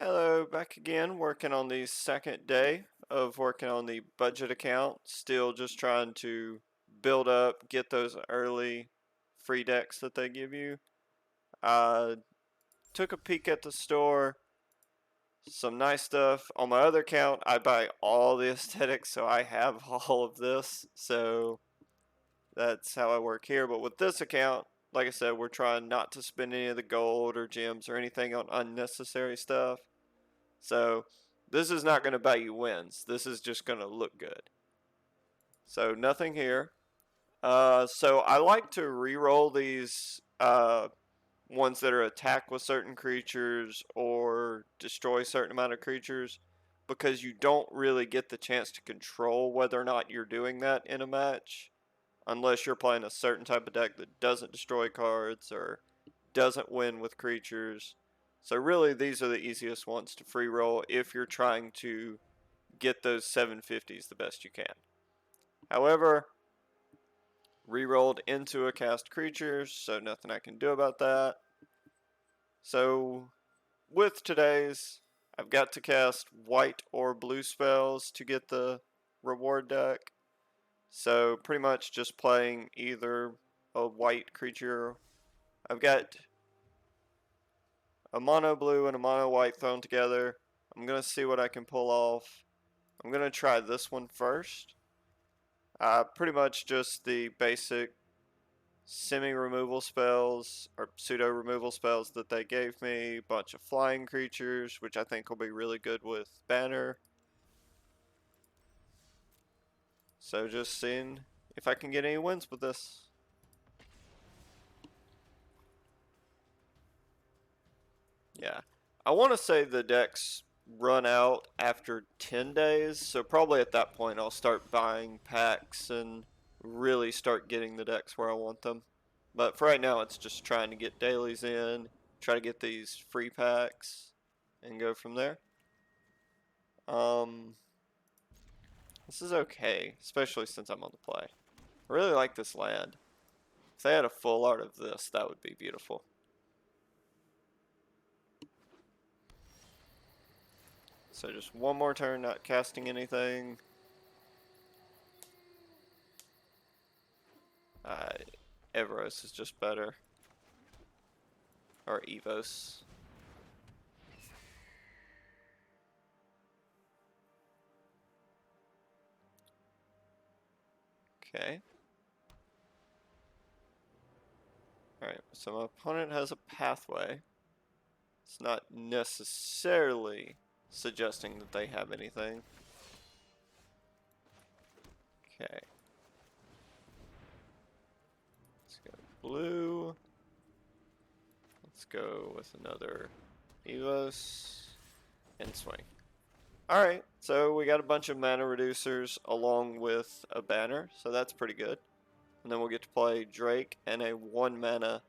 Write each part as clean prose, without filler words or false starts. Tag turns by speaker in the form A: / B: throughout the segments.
A: Hello, back again, working on the second day of working on the budget account. Still just trying to build up, get those early free decks that they give you. I took a peek at the store, some nice stuff. On my other account, I buy all the aesthetics, so I have all of this. So that's how I work here. But with this account, like I said, we're trying not to spend any of the gold or gems or anything on unnecessary stuff. So this is not going to buy you wins. This is just going to look good. So nothing here. So I like to re-roll these ones that are attack with certain creatures or destroy a certain amount of creatures because you don't really get the chance to control whether or not you're doing that in a match unless you're playing a certain type of deck that doesn't destroy cards or doesn't win with creatures. So really these are the easiest ones to free roll if you're trying to get those 750s the best you can. However, re-rolled into a cast creatures, so nothing I can do about that. So with today's, I've got to cast white or blue spells to get the reward deck. So pretty much just playing either a white creature. I've got a mono blue and a mono white thrown together. I'm going to see what I can pull off. I'm going to try this one first. Pretty much just the basic semi-removal spells or pseudo-removal spells that they gave me. Bunch of flying creatures, which I think will be really good with Banner. So just seeing if I can get any wins with this. Yeah. I want to say the decks run out after 10 days, so probably at that point I'll start buying packs and really start getting the decks where I want them. But for right now, it's just trying to get dailies in, try to get these free packs, and go from there. Um, this is okay, especially since I'm on the play. I really like this land. If they had a full art of this, that would be beautiful. So just one more turn, not casting anything. Evros is just better. Or Evos. Okay. Alright, so my opponent has a pathway. It's not necessarily suggesting that they have anything. Okay. Let's go blue. Let's go with another Evos and swing. Alright, so we got a bunch of mana reducers along with a banner, so that's pretty good. And then we'll get to play Drake and a 1 mana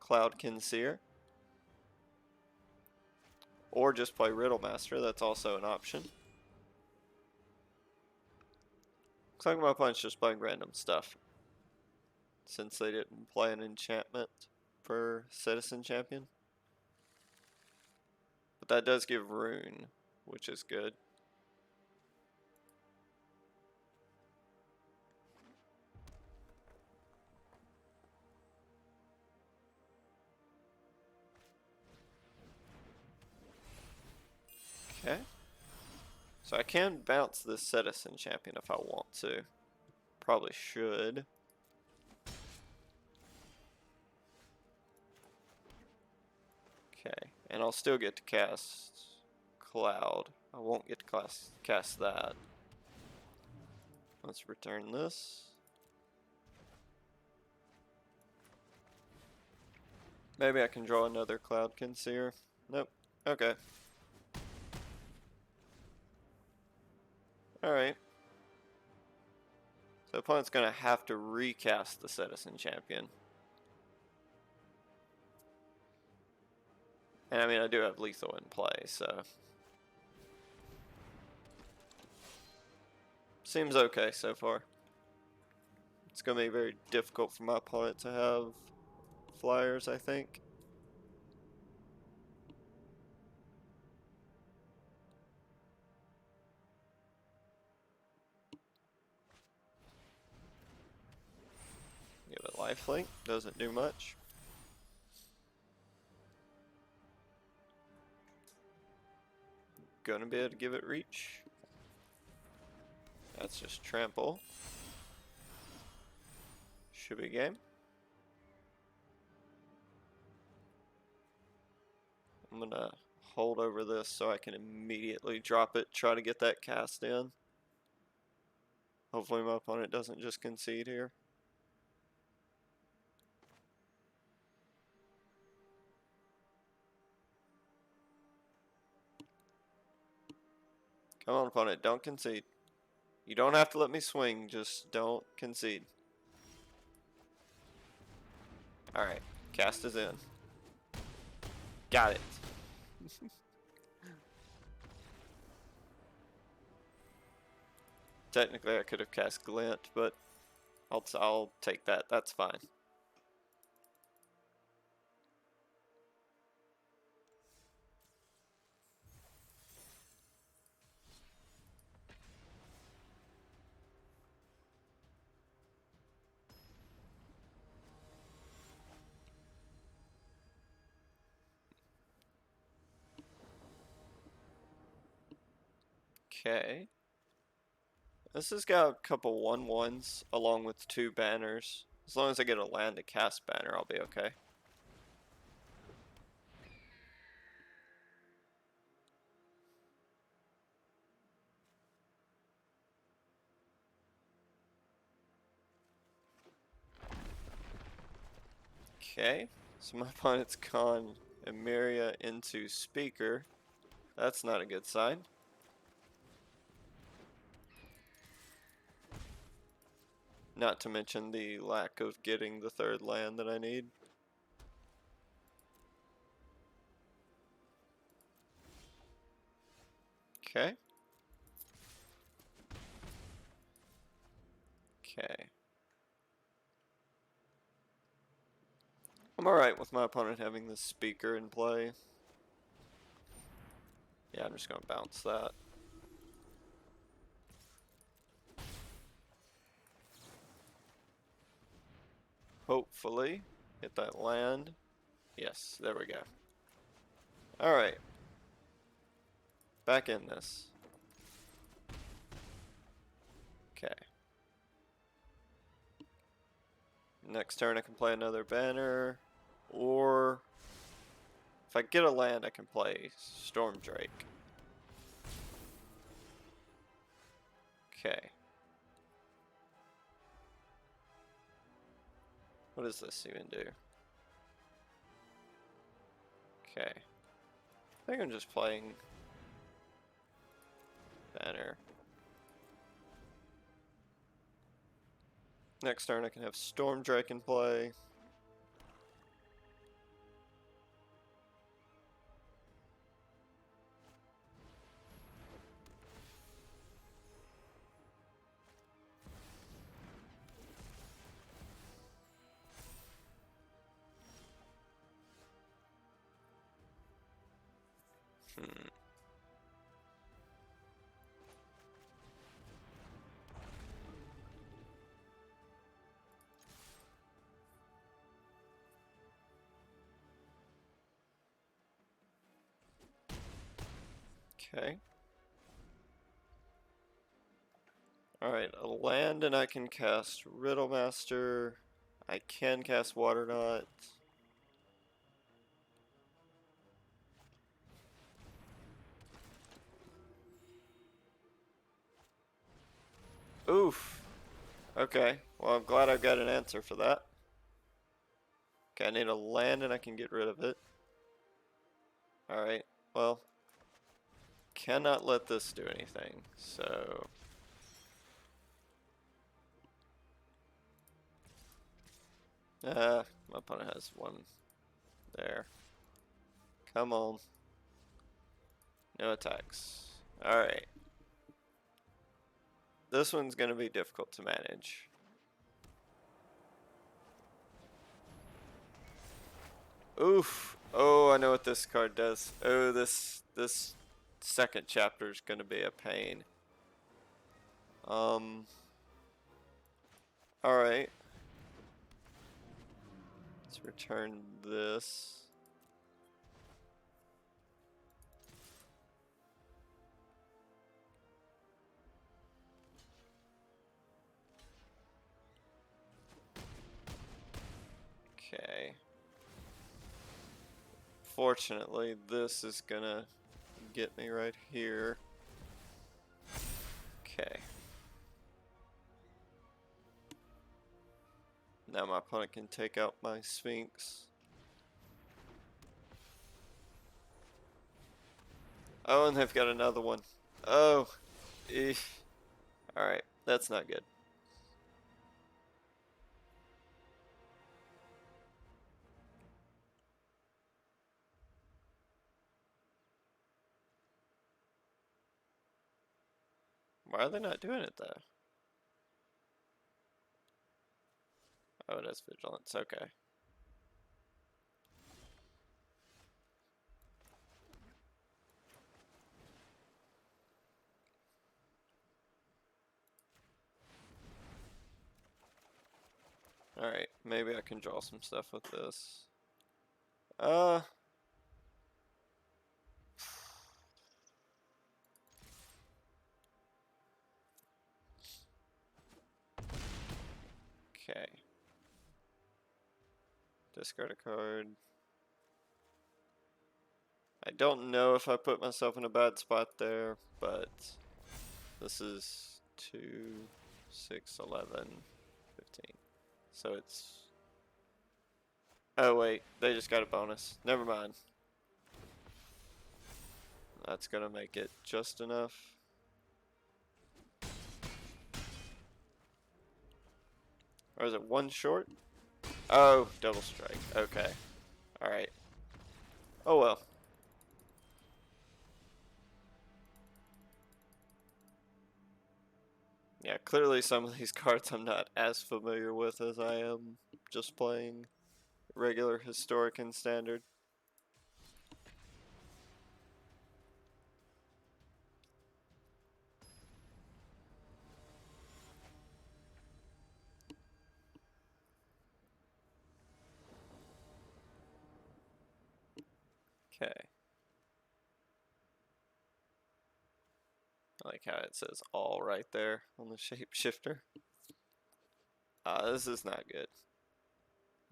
A: Cloudkin Seer. Or just play Riddlemaster, that's also an option. Looks like my opponent's just playing random stuff, since they didn't play an enchantment for Citizen Champion. But that does give Rune, which is good. Okay. So I can bounce this Citizen Champion if I want to. Probably should. Okay, and I'll still get to cast Cloud. I won't get to cast that. Let's return this. Maybe I can draw another Cloudkin Seer. Nope. Okay. Alright. So the opponent's going to have to recast the Citizen Champion. And I mean, I do have lethal in play, so. Seems okay so far. It's going to be very difficult for my opponent to have flyers, I think. lifelink, doesn't do much. Gonna be able to give it reach. That's just trample. Should be game. I'm gonna hold over this so I can immediately drop it, try to get that cast in. Hopefully my opponent doesn't just concede here. Come on, opponent, don't concede. You don't have to let me swing, just don't concede. Alright, cast is in. Got it. Technically I could have cast Glint, but I'll take that, that's fine. Okay. This has got a couple 1/1s along with 2 banners. As long as I get a land to cast banner, I'll be okay. Okay, so my opponent's gone Emeria into Speaker. That's not a good sign. Not to mention the lack of getting the 3rd land that I need. Okay. Okay. I'm alright with my opponent having the Speaker in play. Yeah, I'm just gonna bounce that. Hopefully, hit that land. Yes, there we go. Alright. Back in this. Okay. Next turn I can play another banner, or if I get a land I can play Storm Drake. Okay. What does this even do? Okay. I think I'm just playing banner. Next turn I can have Storm Drake in play. Okay. Alright, a land and I can cast Riddlemaster. I can cast Water Knot. Oof. Okay, well I'm glad I've got an answer for that. Okay, I need a land and I can get rid of it. Alright, well, cannot let this do anything, so... my opponent has one there. Come on. No attacks. Alright. This one's gonna be difficult to manage. Oof. Oh, I know what this card does. Oh, this second chapter is gonna be a pain. Alright. Let's return this. Okay. Fortunately, this is gonna get me right here. Okay. Now my opponent can take out my Sphinx. Oh, and they've got another one. Oh. Alright, that's not good. Why are they not doing it though? Oh, it is vigilance, okay. Alright, maybe I can draw some stuff with this. Okay. Discard a card. I don't know if I put myself in a bad spot there, but this is 2, 6, 11, 15. So it's... Oh wait, they just got a bonus. Never mind. That's gonna make it just enough. Or is it one short? Oh, double strike. Okay. Alright. Oh well. Yeah, clearly some of these cards I'm not as familiar with as I am just playing regular historic and standard. Okay. I like how it says all right there on the shapeshifter. This is not good.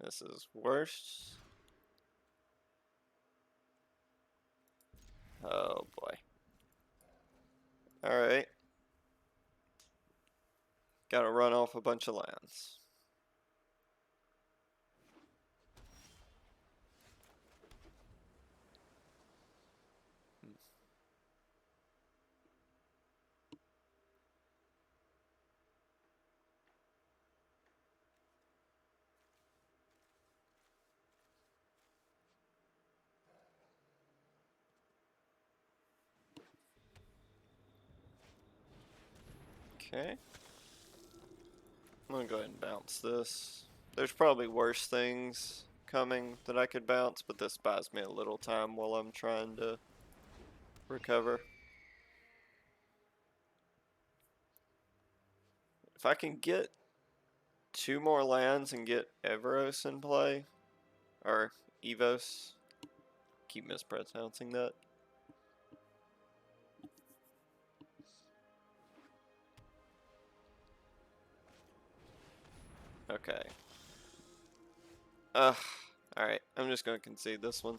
A: This is worse. Oh boy. Alright. Gotta run off a bunch of lands. Okay. I'm gonna go ahead and bounce this. There's probably worse things coming that I could bounce, but this buys me a little time while I'm trying to recover. If I can get 2 more lands and get Everos in play, or Evos, keep mispronouncing that. Okay. Alright, I'm just gonna concede this one.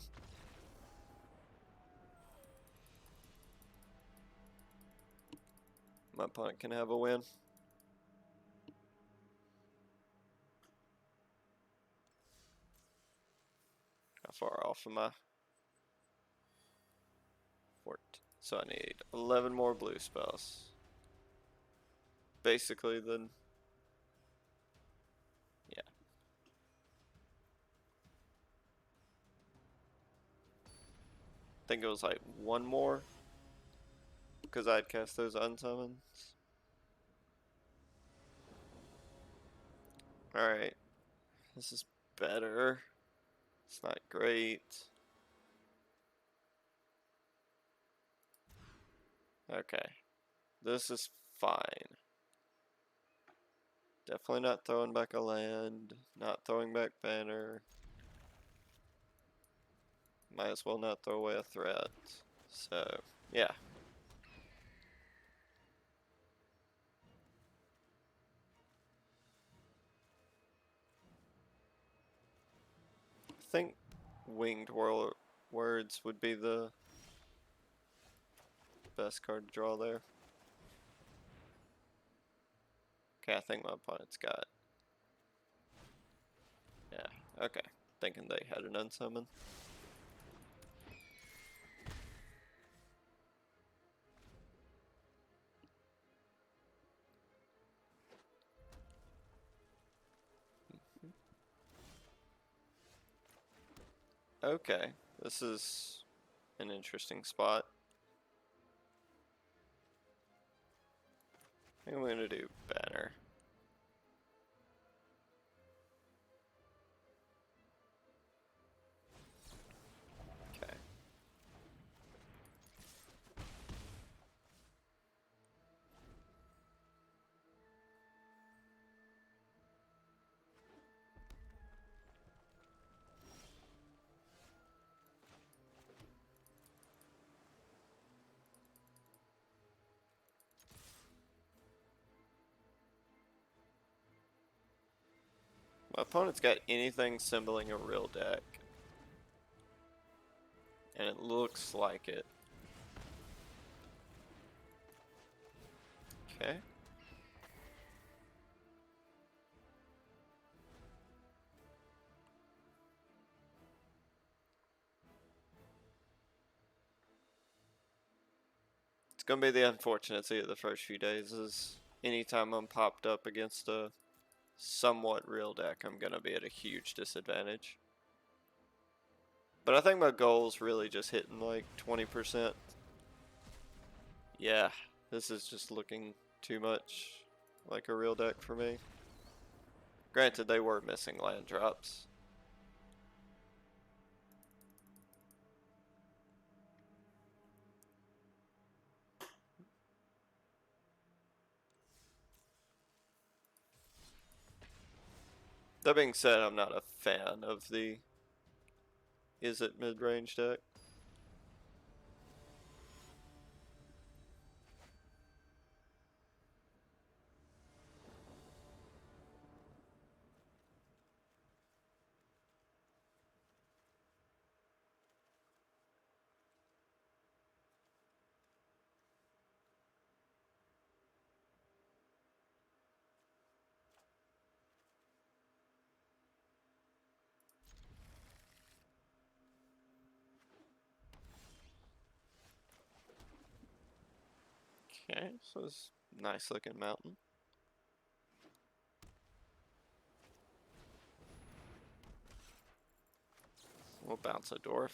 A: My opponent can have a win. How far off am I? 14. So I need 11 more blue spells. Basically, then. Yeah. I think it was like 1 more. Because I'd cast those unsummons. Alright. This is better. It's not great. Okay. This is fine. Definitely not throwing back a land. Not throwing back banner. might as well not throw away a threat. So, yeah. I think Winged Words would be the best card to draw there. Okay, I think my opponent's got... Yeah, okay. Thinking they had an unsummon. Okay, this is an interesting spot. I think I'm gonna do Banner. Okay. My opponent's got anything symboling a real deck. And it looks like it. Okay. It's gonna be the unfortunate thing of the first few days is anytime I'm popped up against a somewhat real deck, I'm gonna be at a huge disadvantage. But I think my goal is really just hitting like 20%. Yeah, this is just looking too much like a real deck for me. Granted, they were missing land drops. That being said, I'm not a fan of the Is It mid-range deck. Okay, so it's a nice looking mountain. We'll bounce a dwarf.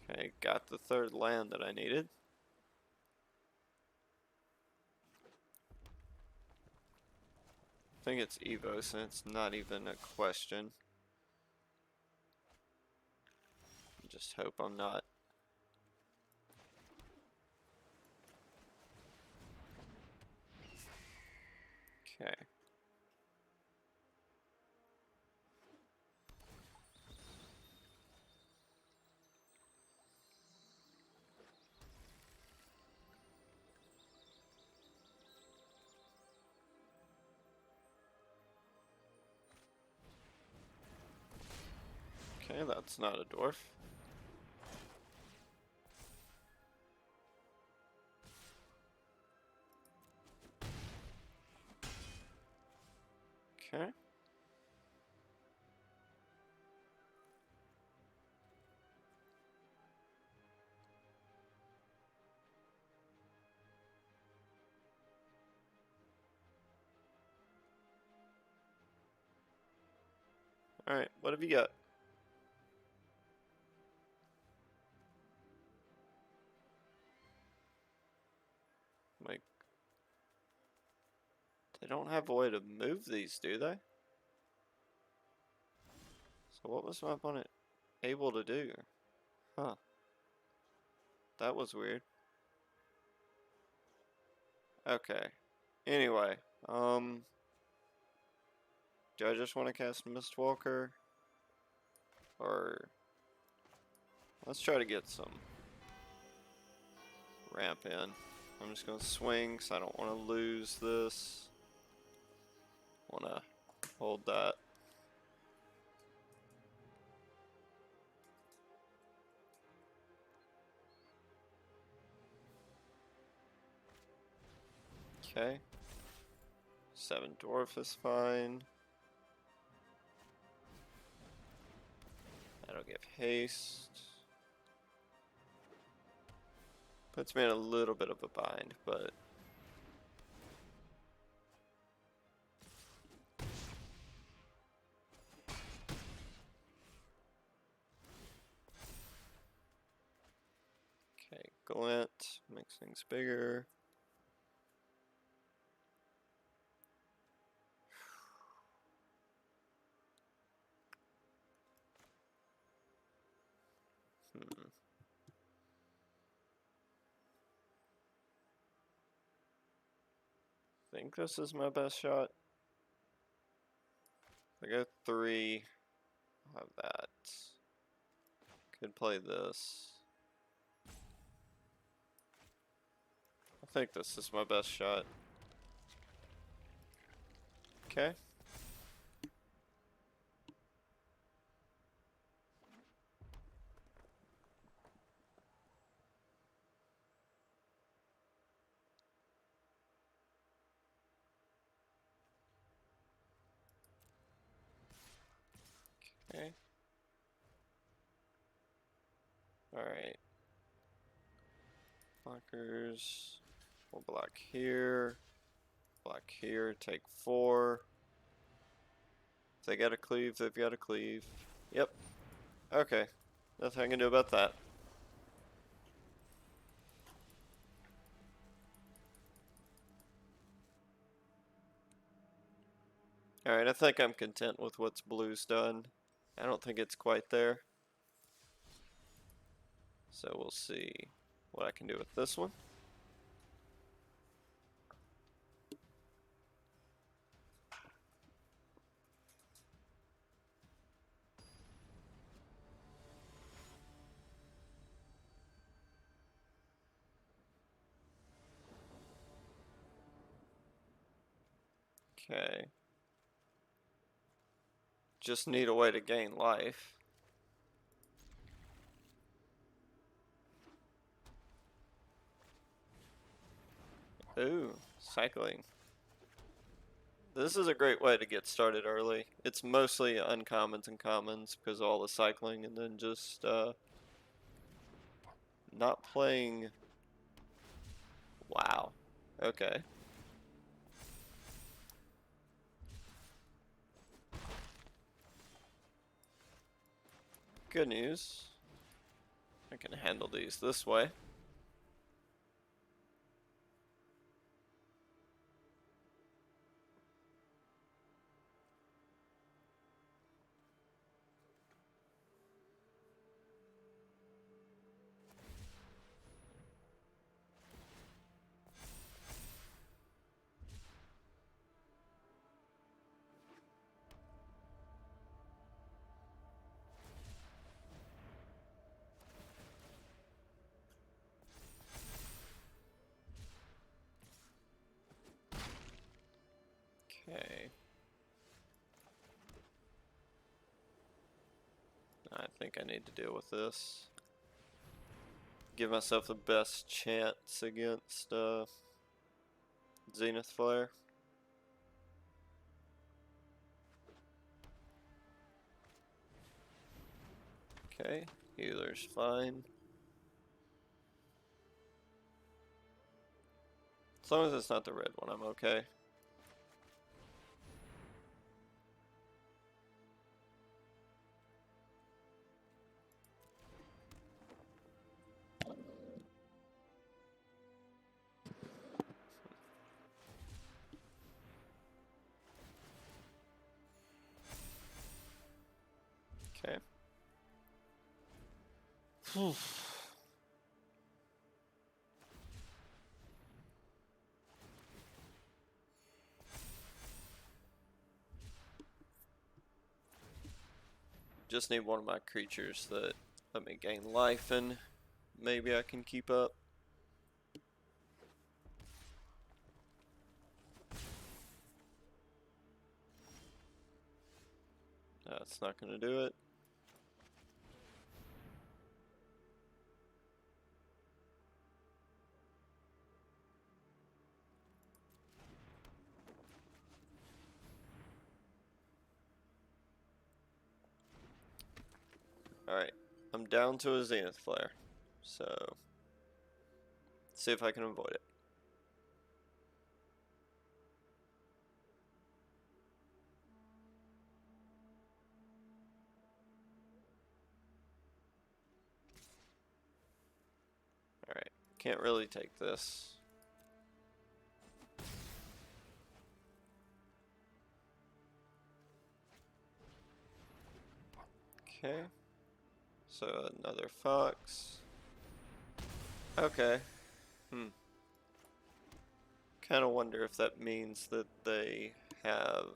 A: Okay, got the third land that I needed. I think it's Evos, and it's not even a question. Just hope I'm not. Okay. Okay, that's not a dwarf. Okay. Alright, what have you got? Like, they don't have a way to move these, do they? So what was my opponent able to do? Huh. That was weird. Okay. Anyway, Do I just want to cast Mistwalker? Or let's try to get some ramp in. I'm just gonna swing because I don't want to lose this. Want to hold that. Okay. 7 dwarf is fine. That'll give haste. Puts me in a little bit of a bind, but okay, glint makes things bigger. I think this is my best shot. If I go 3, I'll have that. Could play this. I think this is my best shot. Okay. Okay. Alright. Blockers. We'll block here. Block here. Take 4. If they gotta cleave, they've gotta cleave. Yep. Okay. Nothing I can do about that. Alright, I think I'm content with what's blue's done. I don't think it's quite there. So we'll see what I can do with this one. Okay. Just need a way to gain life. Ooh, cycling. This is a great way to get started early. It's mostly uncommons and commons because of all the cycling, and then just not playing. Wow. Okay. Good news. I can handle these this way. Okay. I think I need to deal with this. Give myself the best chance against Zenith Flare. Okay, healer's fine. As long as it's not the red one, I'm okay. Okay. Just need one of my creatures that let me gain life and maybe I can keep up. That's not going to do it. Alright, I'm down to a Zenith Flare, so see if I can avoid it. Alright, can't really take this. Okay, so another fox. Okay, kind of wonder if that means that they have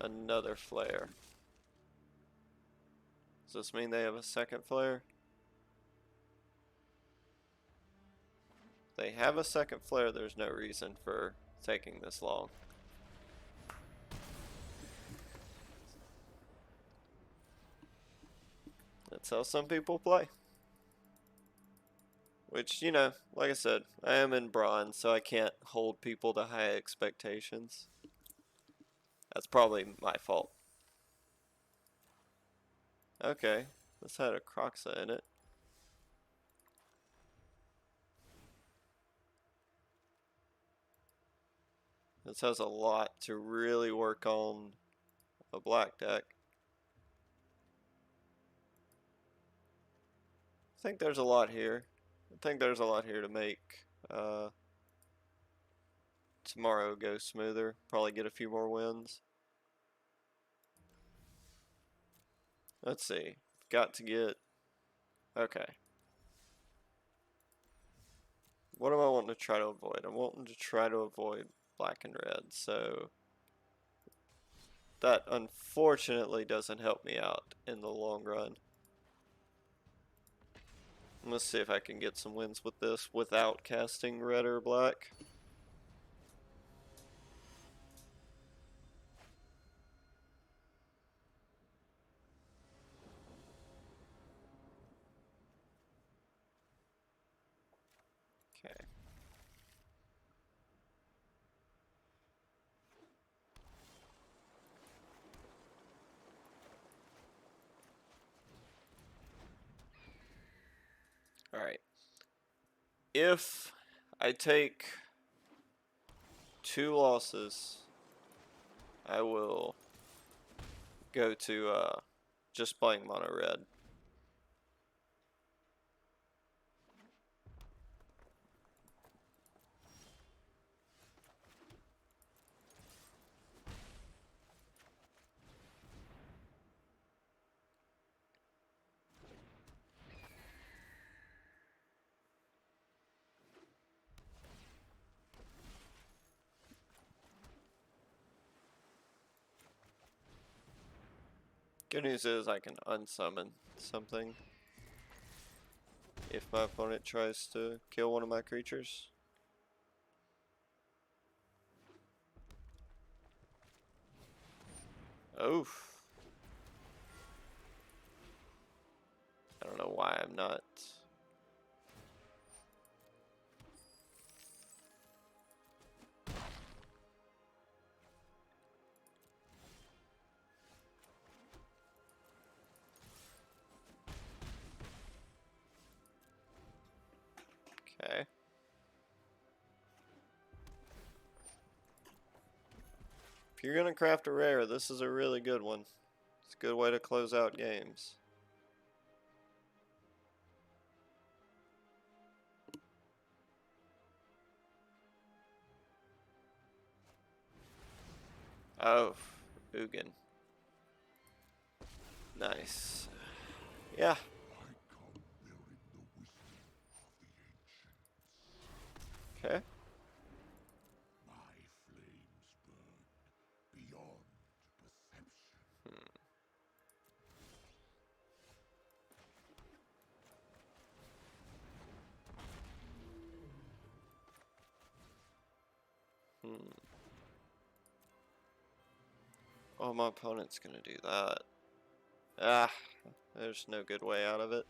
A: another flare. Does this mean they have a second flare? If they have a second flare, there's no reason for taking this long. That's how some people play. Which, you know, like I said, I am in bronze, so I can't hold people to high expectations. That's probably my fault. Okay, this had a Croxa in it. This has a lot to really work on a black deck. I think there's a lot here. I think there's a lot here to make tomorrow go smoother. Probably get a few more wins. Let's see. Got to get... Okay. What am I wanting to try to avoid? I'm wanting to try to avoid black and red, so... That unfortunately doesn't help me out in the long run. Let's see if I can get some wins with this without casting red or black. Okay. Alright. If I take 2 losses, I will go to just playing mono red. Good news is I can unsummon something if my opponent tries to kill one of my creatures. Oof. I don't know why I'm not. Okay. If you're gonna craft a rare, this is a really good one. It's a good way to close out games. Oh, Ugin. Nice. Yeah. Okay.
B: My flames burn beyond
A: Oh, my opponent's gonna do that. Ah, there's no good way out of it.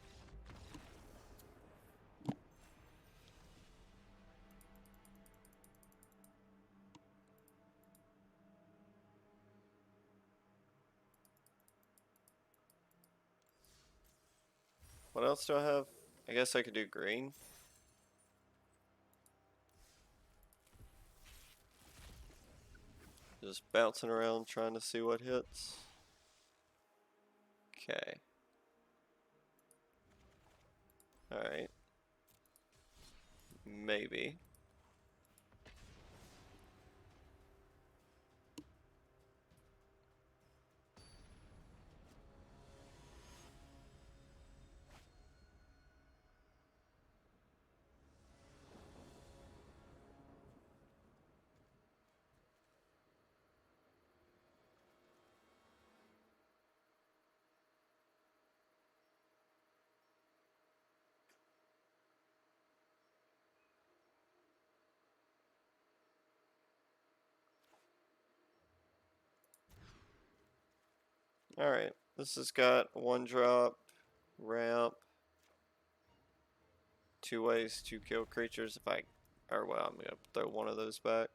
A: What else do I have? I guess I could do green. Just bouncing around trying to see what hits. Okay. Alright. Maybe. Alright. This has got 1-drop, ramp, 2 ways to kill creatures if I... Or well, I'm gonna throw one of those back.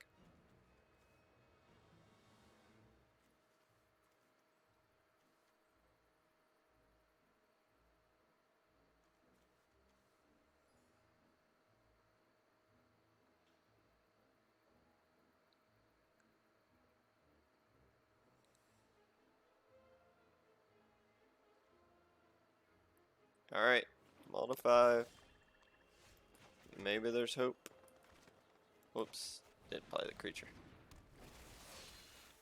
A: Alright. Multiply. Maybe there's hope. Whoops. Didn't play the creature.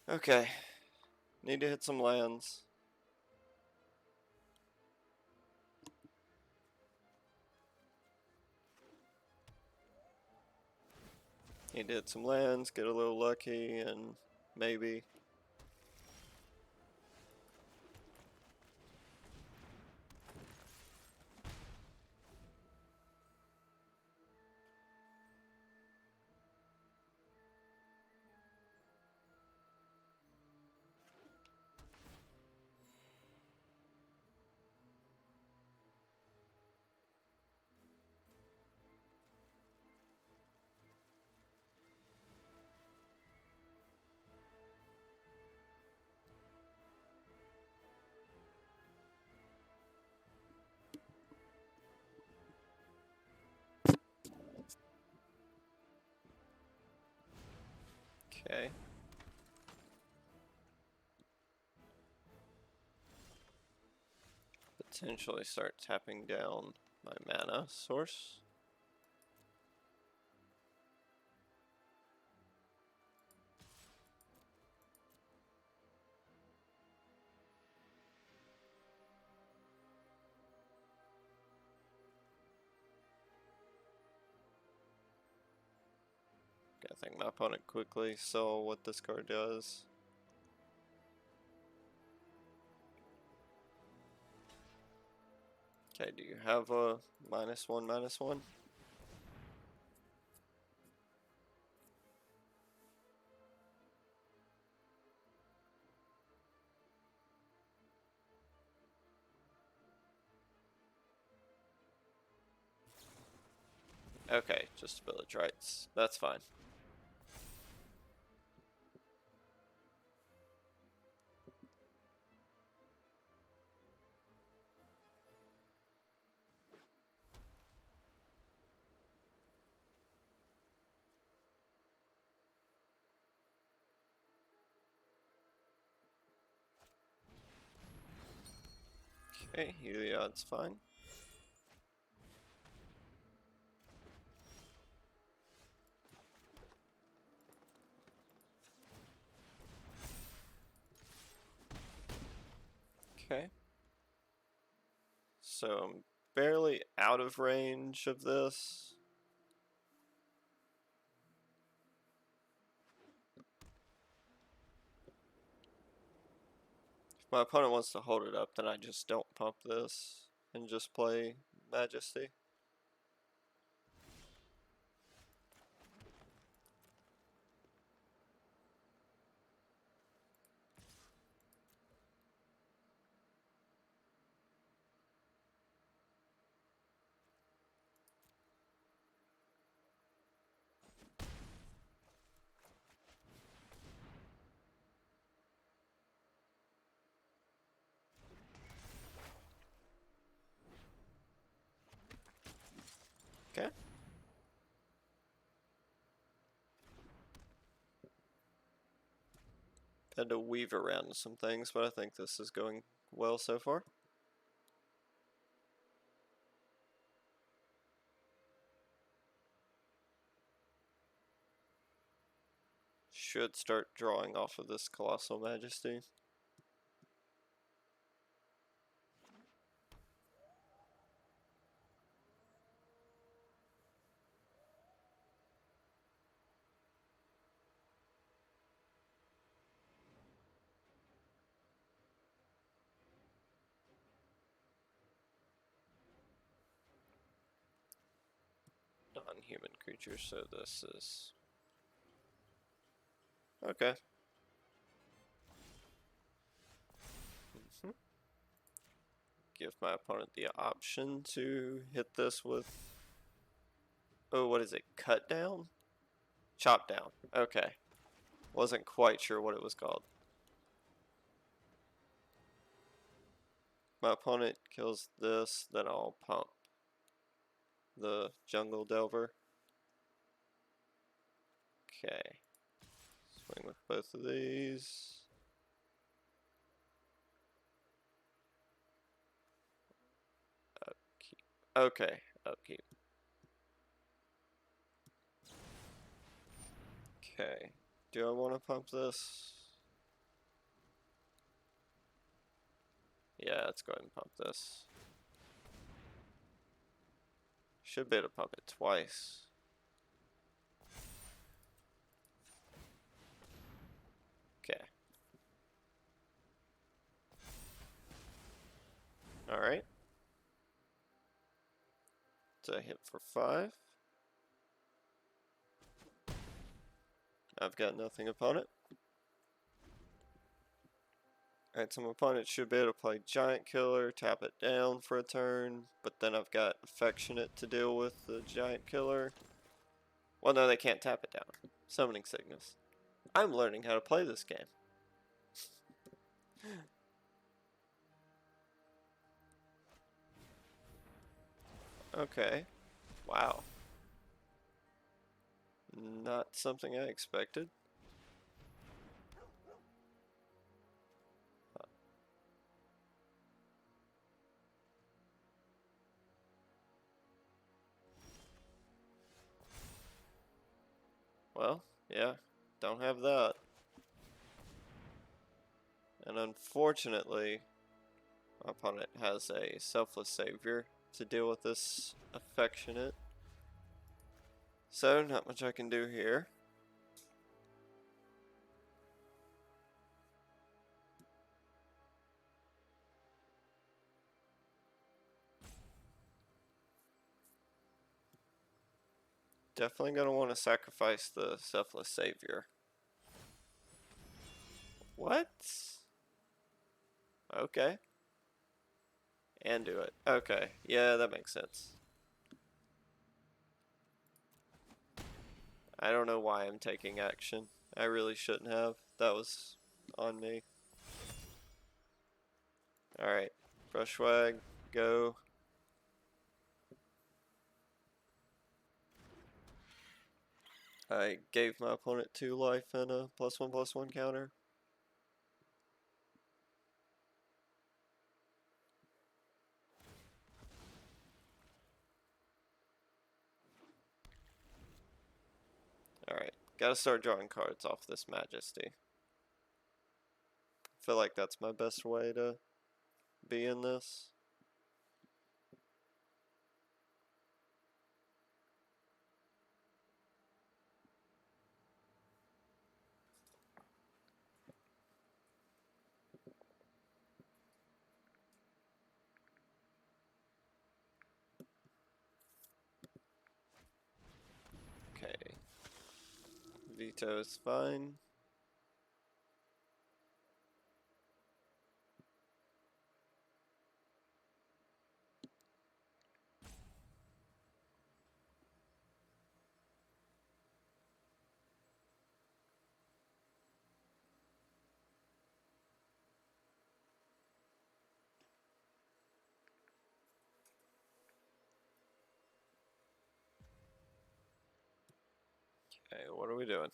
A: Okay. Need to hit some lands. Need to hit some lands, get a little lucky, and maybe. Okay. Potentially start tapping down my mana source. I think my opponent quickly saw what this card does. Okay, do you have a -1/-1? Okay, just village rights. That's fine. Okay, Heliod's fine. Okay. So I'm barely out of range of this. If my opponent wants to hold it up, then I just don't pump this and just play Majesty. Had to weave around some things, but I think this is going well so far. Should start drawing off of this Colossal Majesty. Non-human creatures, so this is okay. Give my opponent the option to hit this with, oh, what is it? Cut down? Chop down. Okay. Wasn't quite sure what it was called. My opponent kills this, then I'll pump the Jungle Delver. Okay. Swing with both of these. Upkeep. Okay, upkeep. Okay. Do I want to pump this? Yeah, let's go ahead and pump this. Should be able to pump it twice. Okay. Alright. It's a hit for 5. I've got nothing upon it. Alright, so my opponent should be able to play Giant Killer, tap it down for a turn, but then I've got Affectionate to deal with the Giant Killer. Well, no, they can't tap it down. Summoning Sickness. I'm learning how to play this game. Okay. Wow. Not something I expected. Well, yeah, don't have that. And unfortunately, my opponent has a Selfless Savior to deal with this Affectionate. So, not much I can do here. Definitely gonna want to sacrifice the Selfless Savior. What? Okay. And do it. Okay. Yeah, that makes sense. I don't know why I'm taking action. I really shouldn't have. That was on me. Alright. Brushwag. Go. I gave my opponent 2 life and a +1/+1 counter. Alright, gotta start drawing cards off this Majesty. I feel like that's my best way to be in this. Okay. Veto is fine. Okay, what are we doing?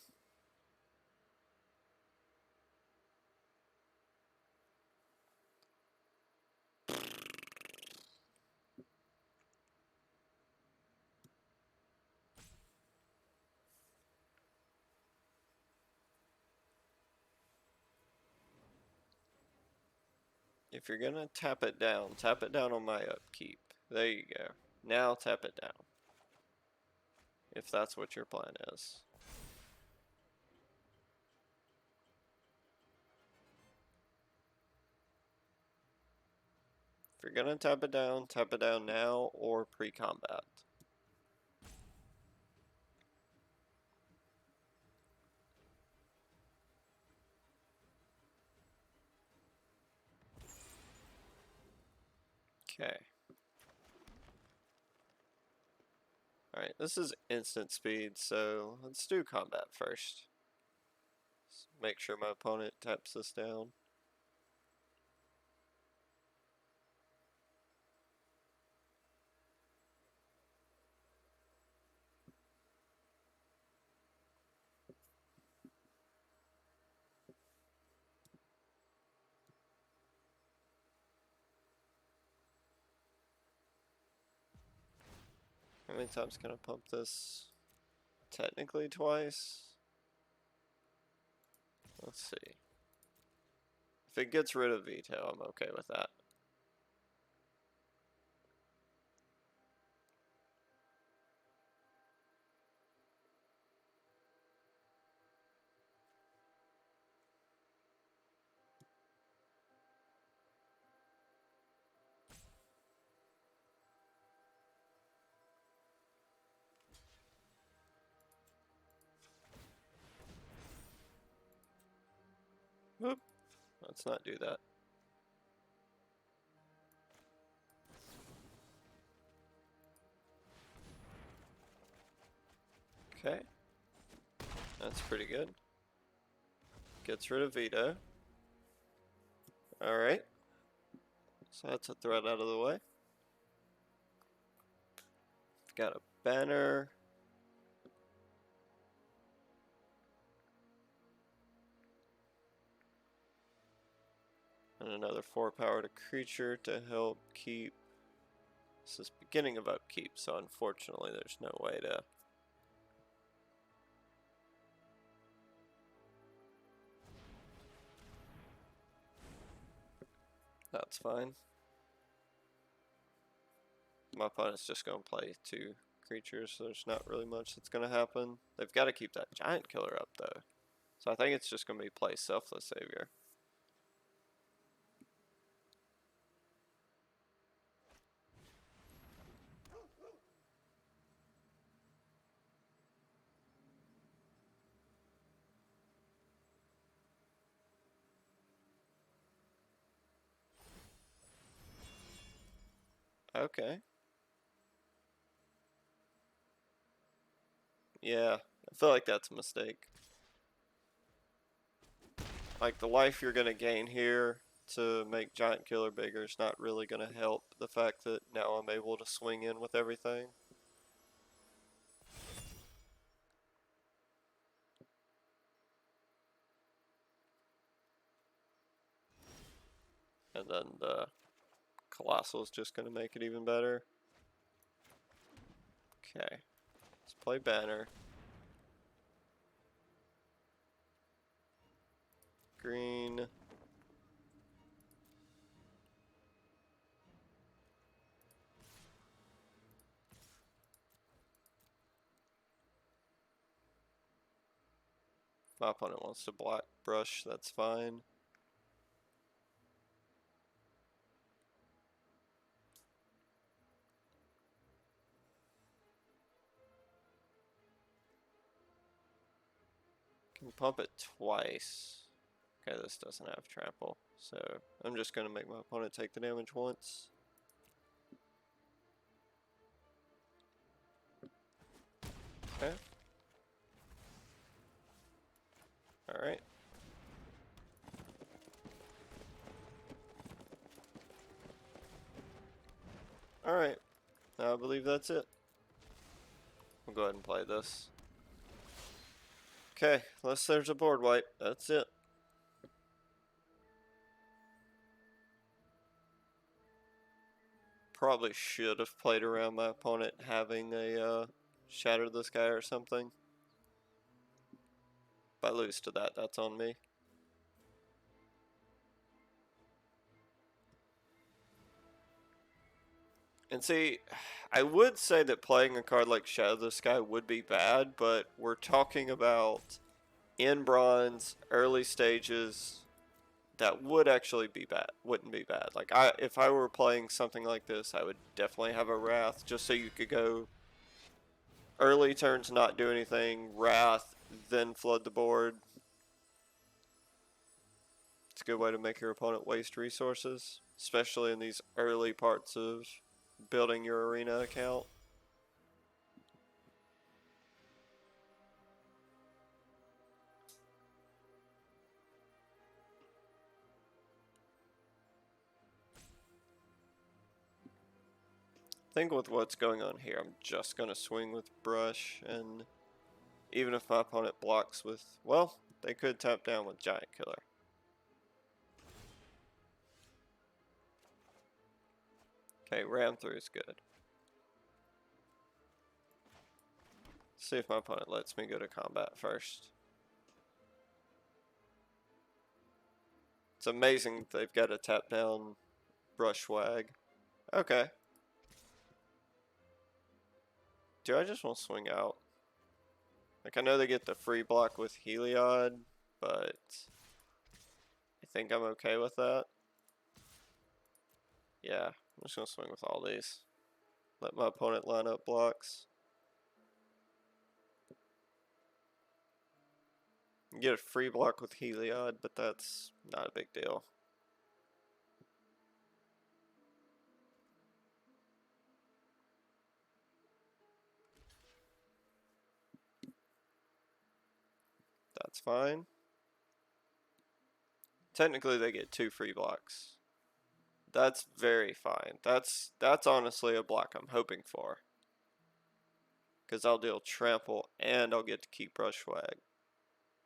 A: If you're gonna tap it down on my upkeep. There you go. Now tap it down. If that's what your plan is. If you're gonna tap it down now or pre-combat. Okay. Alright, this is instant speed, so let's do combat first. Let's make sure my opponent taps this down. How many times can I pump this? Technically twice. Let's see. If it gets rid of veto, I'm okay with that. Whoop. Let's not do that. Okay. That's pretty good. Gets rid of veto. Alright. So that's a threat out of the way. Got a banner. And another 4 power to creature to help keep. This is beginning of upkeep, so unfortunately there's no way to. That's fine. My opponent's just going to play 2 creatures, so there's not really much that's going to happen. They've got to keep that giant killer up, though. So I think it's just going to be play Selfless Savior. Okay. Yeah, I feel like that's a mistake. Like, the life you're going to gain here to make Giant Killer bigger is not really going to help the fact that now I'm able to swing in with everything. And then the Colossal is just going to make it even better. Okay, let's play Banner. Green. My opponent wants to black brush, that's fine. Can pump it twice. Okay, this doesn't have trample, so I'm just going to make my opponent take the damage once. Okay. Alright. Alright. I believe that's it. We'll go ahead and play this. Okay, unless there's a board wipe, that's it. Probably should have played around my opponent having a Shatter the Sky or something. If I lose to that, that's on me. And see, I would say that playing a card like Shadow of the Sky would be bad, but we're talking about in bronze, early stages, that would actually be bad. Wouldn't be bad. Like if I were playing something like this, I would definitely have a Wrath just so you could go early turns, not do anything, Wrath, then flood the board. It's a good way to make your opponent waste resources, especially in these early parts of building your arena account. I think with what's going on here, I'm just going to swing with Brush, and even if my opponent blocks with, well, they could tap down with Giant Killer. Okay, ram through is good. See if my opponent lets me go to combat first. It's amazing they've got a tap down Brush Wag. Okay. Do I just want to swing out? Like, I know they get the free block with Heliod, but I think I'm okay with that. Yeah, I'm just going to swing with all these. Let my opponent line up blocks. You get a free block with Heliod, but that's not a big deal. That's fine. Technically, they get 2 free blocks. That's very fine. That's honestly a block I'm hoping for. Because I'll deal Trample and I'll get to keep Brushwag.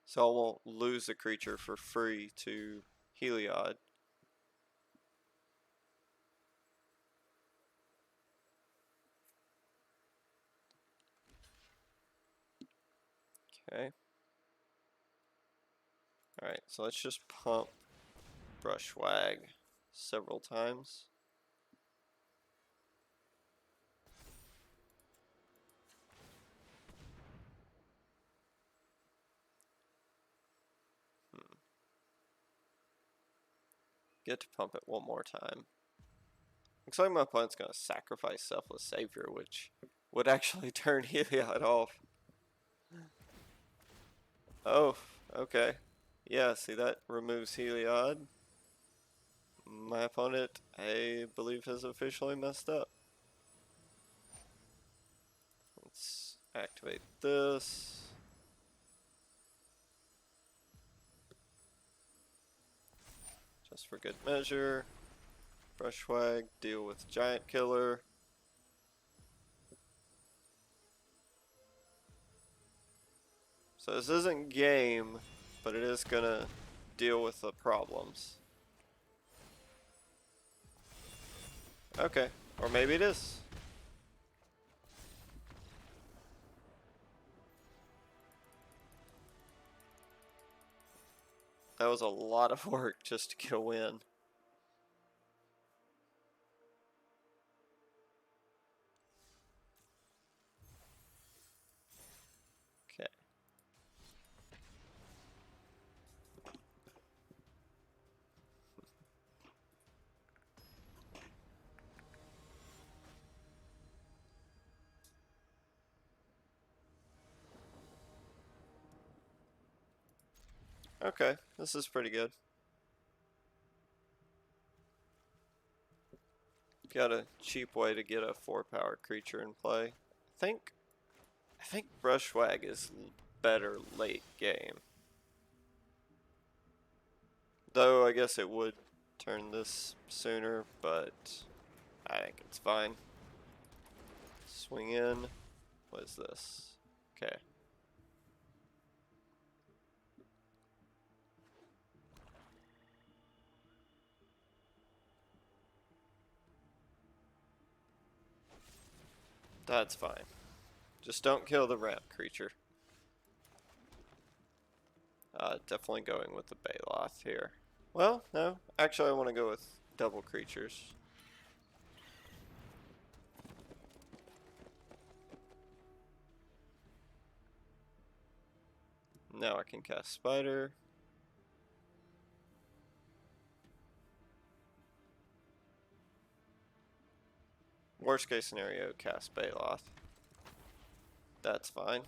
A: So I won't lose a creature for free to Heliod. Okay. Alright, so let's just pump Brushwag several times. Get to pump it one more time. Looks like my opponent's going to sacrifice Selfless Savior, which would actually turn Heliod off. Oh, okay. Yeah, see, that removes Heliod. My opponent, I believe, has officially messed up. Let's activate this. Just for good measure. Brushwag, deal with Giant Killer. So this isn't game, but it is gonna deal with the problems. Okay, or maybe it is. That was a lot of work just to get a win. Okay. Okay, this is pretty good. Got a cheap way to get a 4-power creature in play. I think Brushwag is better late game. Though I guess it would turn this sooner, but I think it's fine. Swing in. What is this? Okay. That's fine. Just don't kill the ramp creature. Definitely going with the Baloth here. Well, no. Actually, I want to go with double creatures. Now I can cast Spider. Worst case scenario, cast Baloth. That's fine.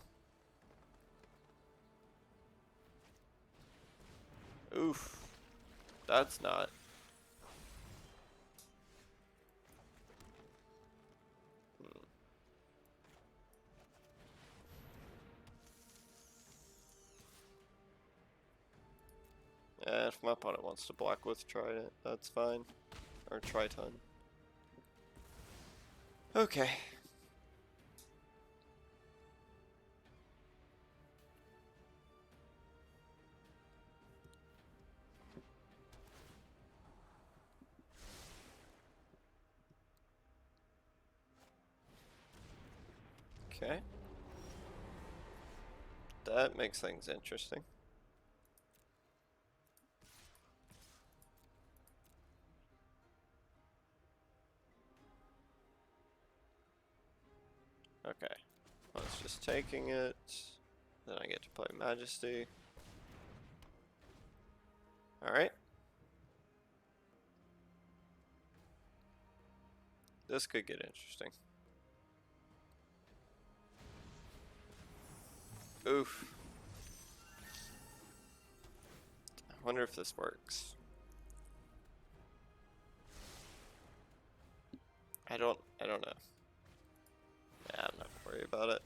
A: Oof. That's not. Yeah, if my opponent wants to block with Trident, that's fine. Or Triton. Okay. Okay. That makes things interesting. Okay. I was just taking it. Then I get to play Majesty. Alright. This could get interesting. Oof. I wonder if this works. I don't know. Yeah, I'm not worried about it.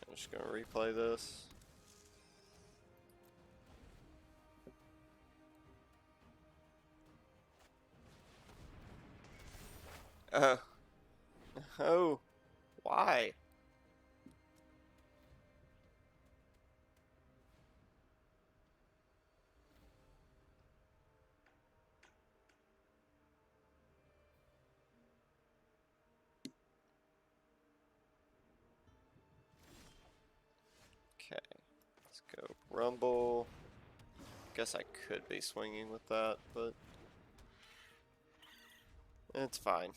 A: I'm just gonna replay this. Oh. Oh. Why? Okay. Let's go Rumble. Guess I could be swinging with that, but it's fine.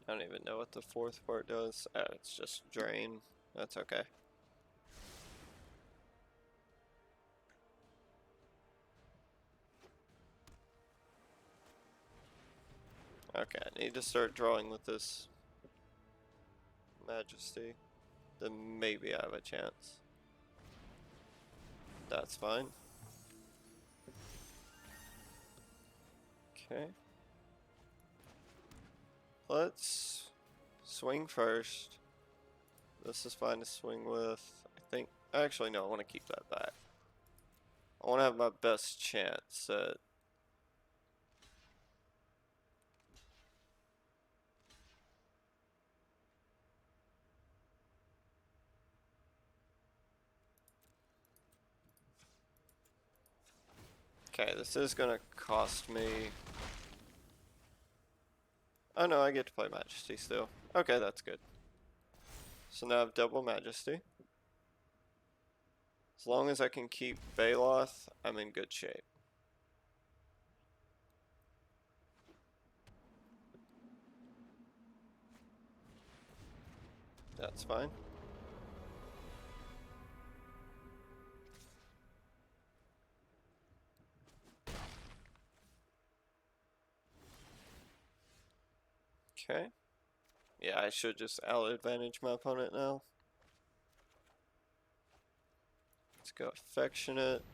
A: I don't even know what the fourth part does. Oh, it's just drain. That's okay. Okay, I need to start drawing with this Majesty. Then maybe I have a chance. That's fine. Okay. Let's swing first. This is fine to swing with. I think. Actually, no, I want to keep that back. I want to have my best chance at. Okay, this is gonna cost me. Oh no, I get to play Majesty still. Okay, that's good. So now I have double Majesty. As long as I can keep Baloth, I'm in good shape. That's fine. Okay. Yeah, I should just out advantage my opponent now. Let's go Affectionate.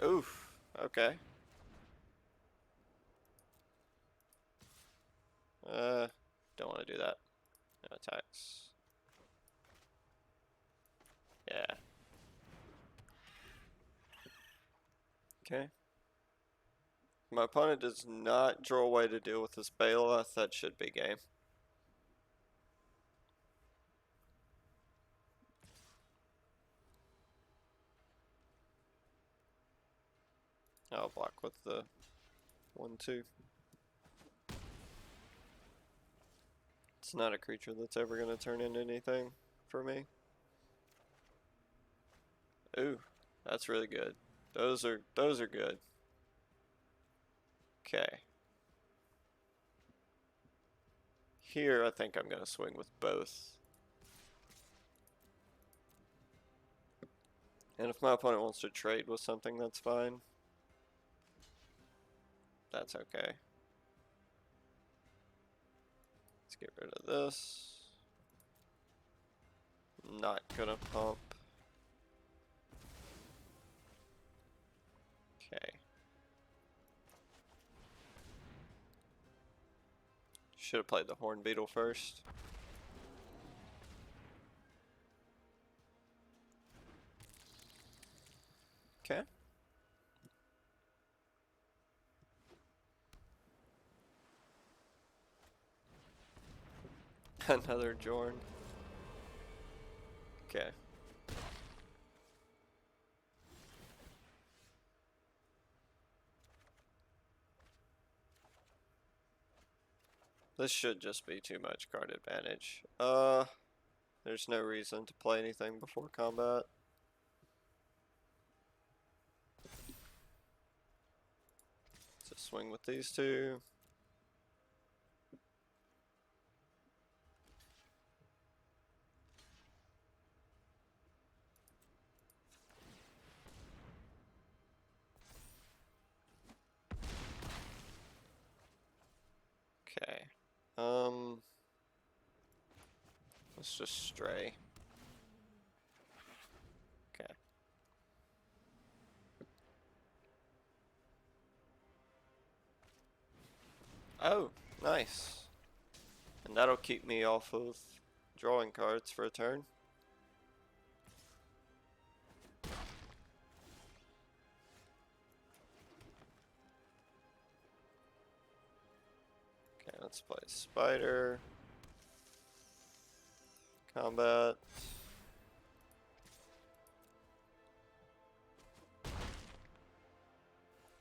A: Oof. Okay. Don't want to do that. No attacks. Yeah. Okay. My opponent does not draw away to deal with this Baloth. That should be game. I'll block with the 1-2. It's not a creature that's ever going to turn into anything for me. Ooh, that's really good. Those are good. Okay. Here, I think I'm going to swing with both. And if my opponent wants to trade with something, that's fine. That's okay. Let's get rid of this. Not gonna pump. Okay. Should have played the Horn Beetle first. Okay. Another Jorn. Okay. This should just be too much card advantage. There's no reason to play anything before combat. Just swing with these two. Okay. Let's just stray. Okay. Oh, nice. And that'll keep me off of drawing cards for a turn. Okay, let's play Spider. Combat.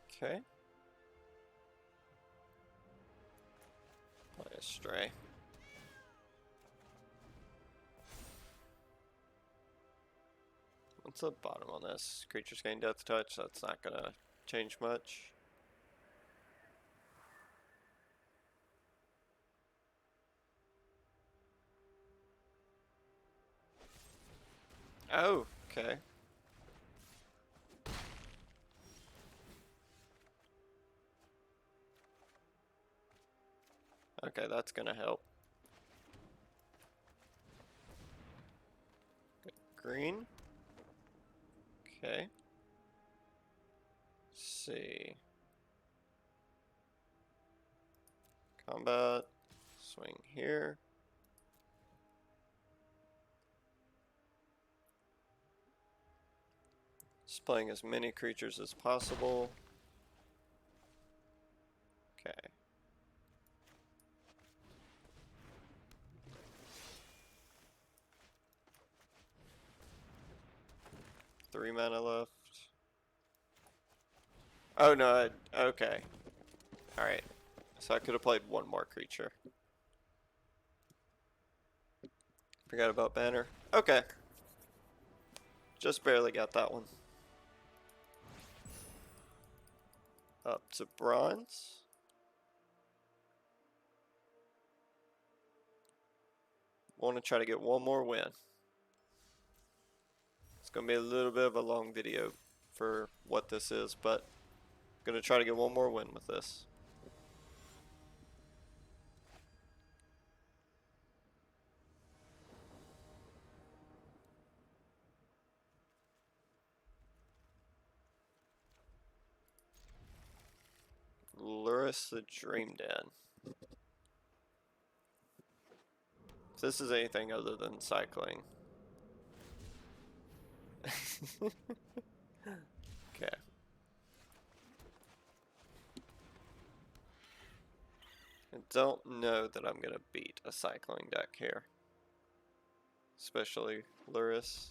A: Okay. Play a Stray. What's the bottom on this? Creatures gain Death Touch. That's not gonna change much. Oh, okay. Okay, that's gonna help. Good. Green. Okay. Let's see. Combat. Swing here. Just playing as many creatures as possible. Okay. 3 mana left. Oh no, okay. Alright. So I could have played one more creature. Forgot about Banner. Okay. Just barely got that one. Up to bronze. Want to try to get one more win. It's going to be a little bit of a long video for what this is, but I'm going to try to get one more win with this. Luris the Dream Den. If this is anything other than cycling. Okay. I don't know that I'm gonna beat a cycling deck here. Especially Luris.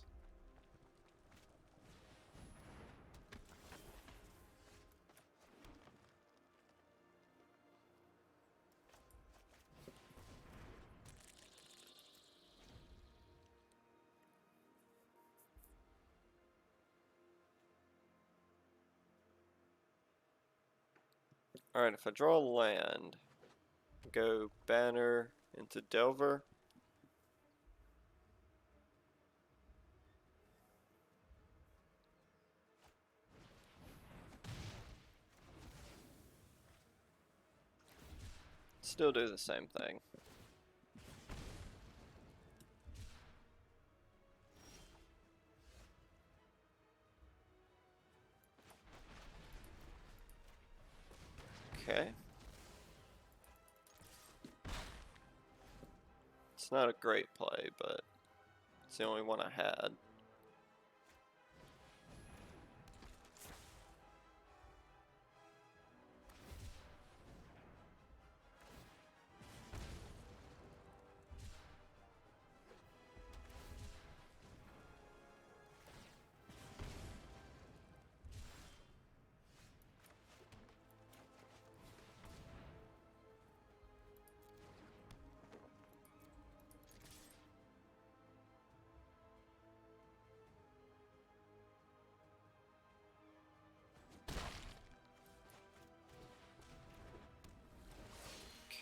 A: Alright, if I draw land, go banner into Delver. Still do the same thing. Okay. It's not a great play, but it's the only one I had.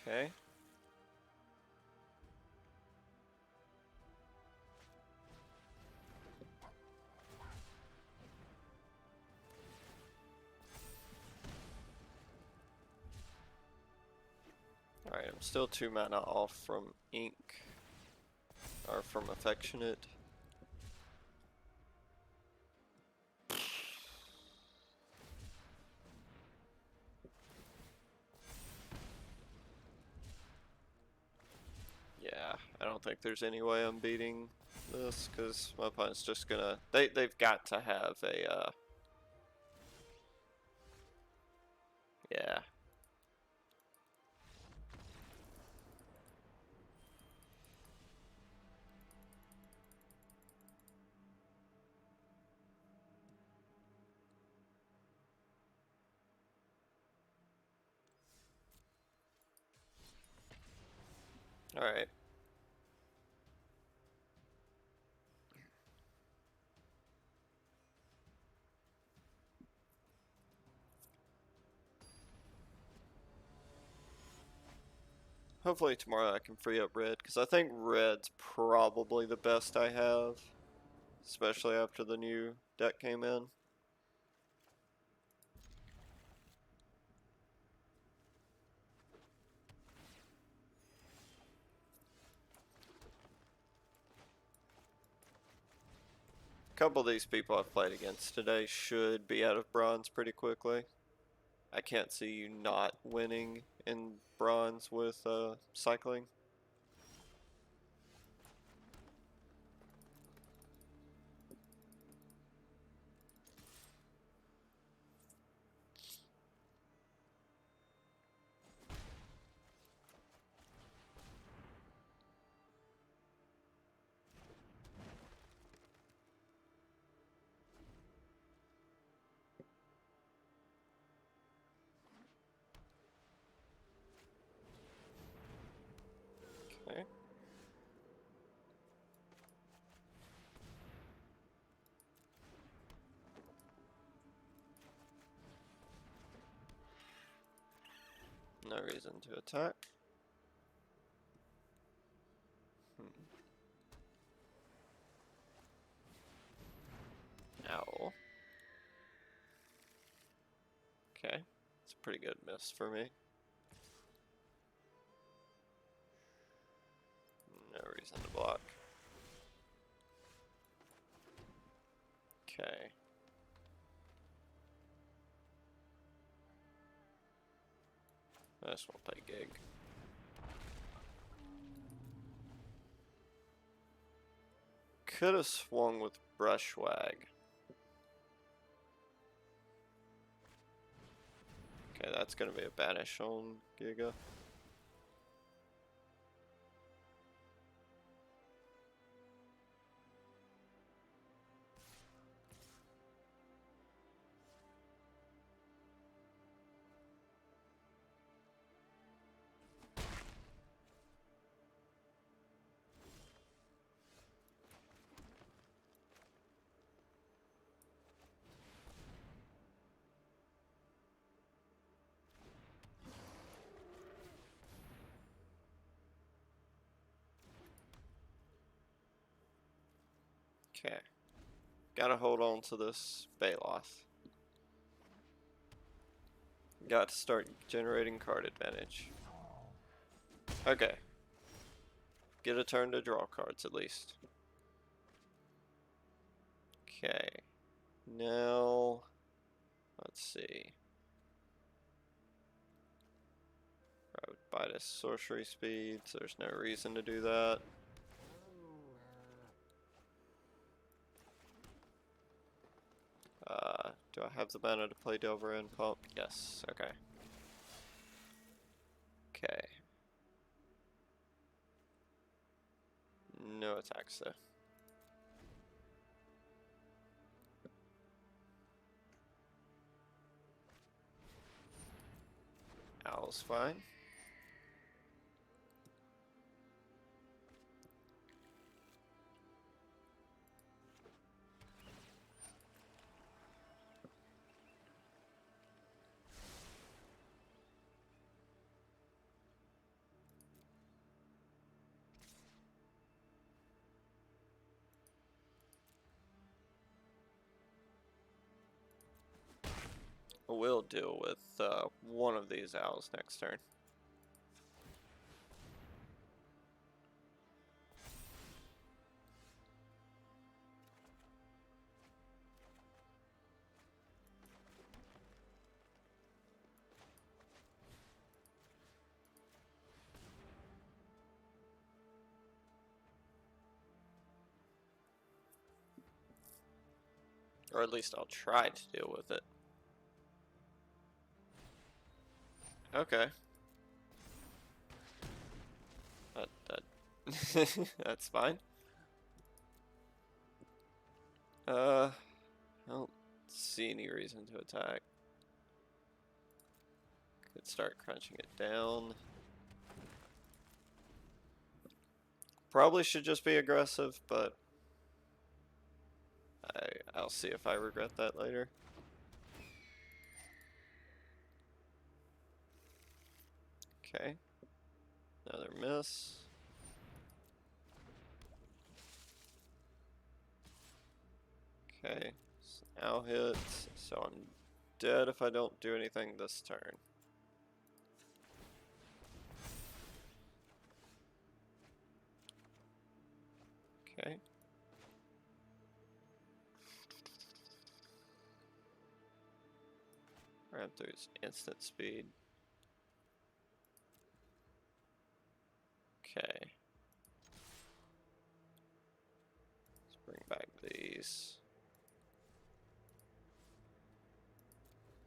A: Okay. Alright, I'm still 2 mana off from Ink, or from Affectionate. Yeah, I don't think there's any way I'm beating this, because my opponent's just gonna... They've got to have a, yeah. Alright. Hopefully tomorrow I can free up red, because I think red's probably the best I have, especially after the new deck came in. A couple of these people I've played against today should be out of bronze pretty quickly. I can't see you not winning in bronze with cycling. Okay. No reason to attack. Ow. Okay. It's a pretty good miss for me. No reason to block. Okay. I just want to play gig. Could have swung with Brushwag. Okay, that's gonna be a banish on Giga. Okay. Gotta hold on to this Baloth. Got to start generating card advantage. Okay. Get a turn to draw cards at least. Okay. Now, let's see. I would buy this sorcery speed, so there's no reason to do that. Do I have the mana to play Delver and Pump? Yes, okay. Okay. No attacks though. Owl's fine. We'll deal with one of these owls next turn. Or at least I'll try to deal with it. Okay. That's fine. I don't see any reason to attack. Could start crunching it down. Probably should just be aggressive, but I'll see if I regret that later. Okay. Another miss. Okay. Owl hits, so I'm dead if I don't do anything this turn. Okay. Raptor's instant speed. Okay. Let's bring back these.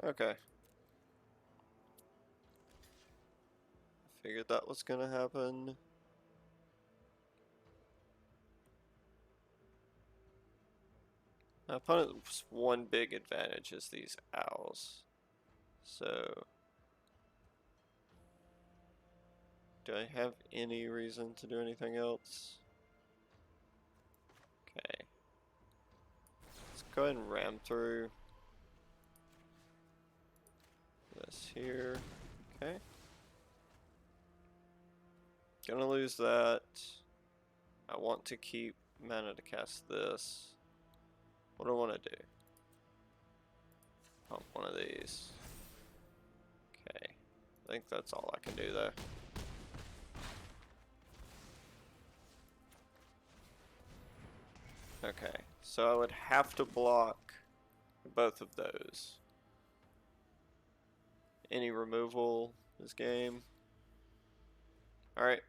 A: Okay. I figured that was gonna happen. My opponent's one big advantage is these owls. So, do I have any reason to do anything else? Okay. Let's go ahead and ram through this here. Okay. Gonna lose that. I want to keep mana to cast this. What do I want to do? Pump one of these. Okay. I think that's all I can do though. Okay. So I would have to block both of those. Any removal is game. Alright.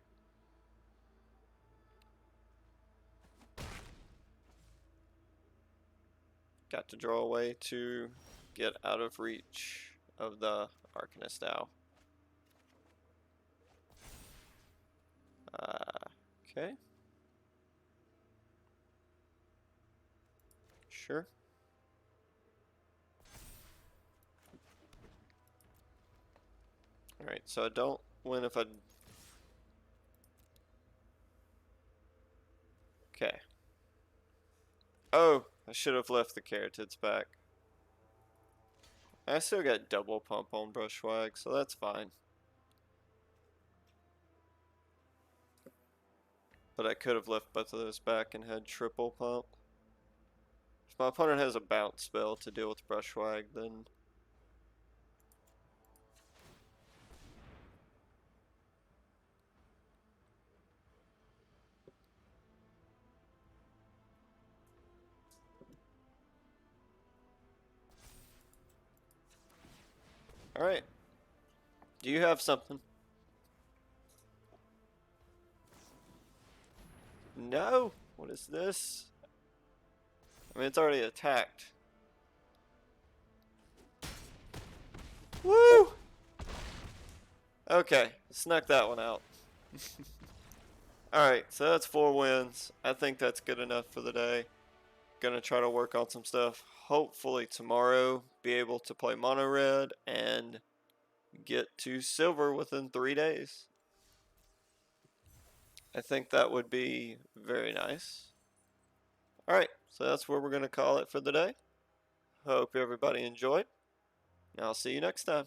A: Got to draw a way to get out of reach of the Arcanist Owl. Okay. Sure. Alright, so I don't win if I... Okay. Oh, I should have left the Carrotids back. I still got double pump on Brushwag, so that's fine. But I could have left both of those back and had triple pump. If my opponent has a bounce spell to deal with Brushwag, then... Alright. Do you have something? No? What is this? I mean, it's already attacked. Woo! Okay, snuck that one out. Alright, so that's 4 wins. I think that's good enough for the day. Gonna try to work on some stuff. Hopefully tomorrow be able to play mono red and get to silver within 3 days. I think that would be very nice. Alright, so that's where we're gonna call it for the day. Hope everybody enjoyed. I'll see you next time.